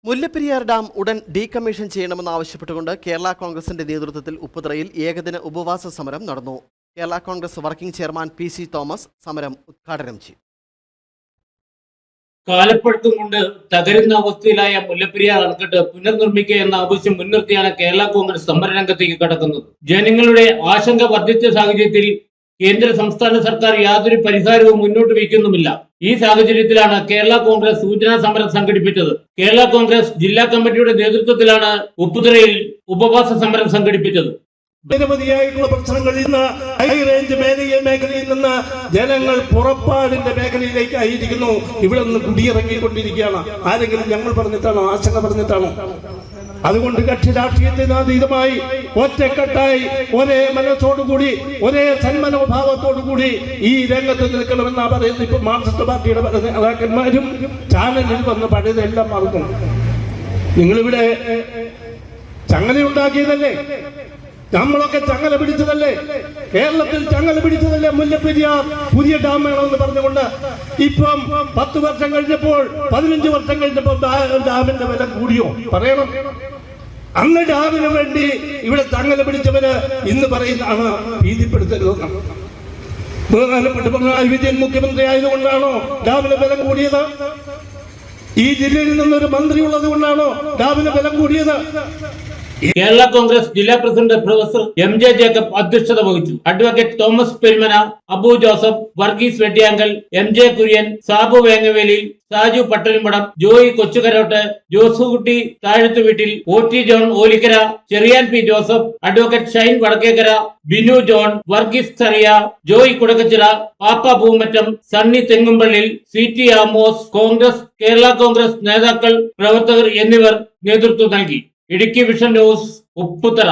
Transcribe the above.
Mullaperiyar dam ഉടൻ decommission ചെയ്യണമെന്നാവശ്യപ്പെട്ടുകൊണ്ട് Kerala കോൺഗ്രസിന്റെ നേതൃത്വത്തിൽ ഉപ്പുതറയിൽ ഏകദിന ഉപവാസ സമരം നടന്നു. Kerala Congress working chairman PC. Thomas സമരം ഉദ്ഘാടനം ചെയ്തു. കാലപ്പഴക്കം കൊണ്ട് തകരുന്ന അവസ്ഥയിലായ മുല്ലപ്പെരിയാർ അണക്കെട്ട് പുനർനിർമ്മിക്കുക എന്ന ആവശ്യം മുൻനിർത്തിയാണ് കേരള കോൺഗ്രസ് സമരരംഗത്തേക്ക് കടക്കുന്നത്. ജനങ്ങളുടെ ആശങ്ക വർദ്ധിച്ച സാഹചര്യത്തിൽ കേന്ദ്ര സംസ്ഥാന സർക്കാർ യാതൊരു പരിഹാരവും മുന്നോട്ട് വയ്ക്കുന്നുമില്ല. ഈ സാഹചര്യത്തിലാണ് കേരള കോൺഗ്രസ് സൂചനാ സമരം സംഘടിപ്പിച്ചത്. കേരള കോൺഗ്രസ് ജില്ലാ കമ്മിറ്റിയുടെ നേതൃത്വത്തിലാണ് ഉപ്പുതറയിൽ ഉപവാസ സമരം സംഘടിപ്പിച്ചത്. നിരവധിയായിട്ടുള്ള പ്രശ്നങ്ങളിൽ നിന്ന് ഹൈ റേഞ്ച് മേഖലയിൽ നിന്ന് ജനങ്ങൾ പുറപ്പാടിന്റെ മേഖലയിലേക്ക് ആയിരിക്കുന്നു. ഇവിടെ നിന്ന് കുടിയിറങ്ങിക്കൊണ്ടിരിക്കുകയാണ്. ആരെങ്കിലും ഞങ്ങൾ പറഞ്ഞിട്ടാണോ? ആശങ്ക പറഞ്ഞിട്ടാണോ? അതുകൊണ്ട് കക്ഷി രാഷ്ട്രീയത്തിന് അതീതമായി ഒറ്റക്കെട്ടായി ഒരേ മനസ്സോടുകൂടി ഒരേ സന്മനോഭാവത്തോടുകൂടി ഈ രംഗത്ത് നിൽക്കണമെന്നാണ് പറയുന്നത്. ഇപ്പൊ മാർക്സിസ്റ്റ് പാർട്ടിയുടെ നേതാക്കന്മാരും ചാനലിൽ വന്ന് പഴയതെല്ലാം മറക്കും. നിങ്ങളിവിടെ ചങ്ങല ഉണ്ടാക്കിയതല്ലേ? നമ്മളൊക്കെ ചങ്ങല പിടിച്ചതല്ലേ? കേരളത്തിൽ ചങ്ങല പിടിച്ചതല്ലേ? മുല്ലപ്പെരിയാർ പുതിയ ഡാം വേണമെന്ന് പറഞ്ഞുകൊണ്ട് ഇപ്പം 10 വർഷം കഴിഞ്ഞപ്പോൾ 15 വർഷം കഴിഞ്ഞപ്പോൾ ഡാമിന്റെ വില കൂടിയോ? പറയണം. അന്ന് ഡാമിന് വേണ്ടി ഇവിടെ ചങ്ങല പിടിച്ചവര് ഇന്ന് പറയുന്നതാണ് ഭീതിപ്പെടുത്തരുതെന്ന്. ബഹുമാനപ്പെട്ട പിണറായി വിജയൻ മുഖ്യമന്ത്രി ആയതുകൊണ്ടാണോ ഡാമിന് വില കൂടിയത്? ഈ ജില്ലയിൽ നിന്നൊരു മന്ത്രി ഉള്ളത് കൊണ്ടാണോ ഡാമിന് വില കൂടിയത്? കേരള കോൺഗ്രസ് ജില്ലാ പ്രസിഡന്റ് പ്രൊഫസർ എം.ജെ. ജേക്കബ് അധ്യക്ഷത വഹിച്ചു. Advocate Thomas Peruman, Abu Joseph, Varghese Vettiyankal, M J. Kurian, Sabu Vengavely, Saju Pattarumpadam, Joy Kochukarott, Josekutty Thazhathuveettil, O T. John Olikkara, Cherian P. Joseph, advocate Shine Vadakkekara, Binu John, Varghese Sariya, Joy Kudakkachira, Pappa Poomattam, Sunny Thengumpallil, C T. Amos, Congress Kerala Congress നേതാക്കൾ, പ്രവർത്തകർ എന്നിവർ നേതൃത്വം നൽകി. Idukki vision news, Upputhara.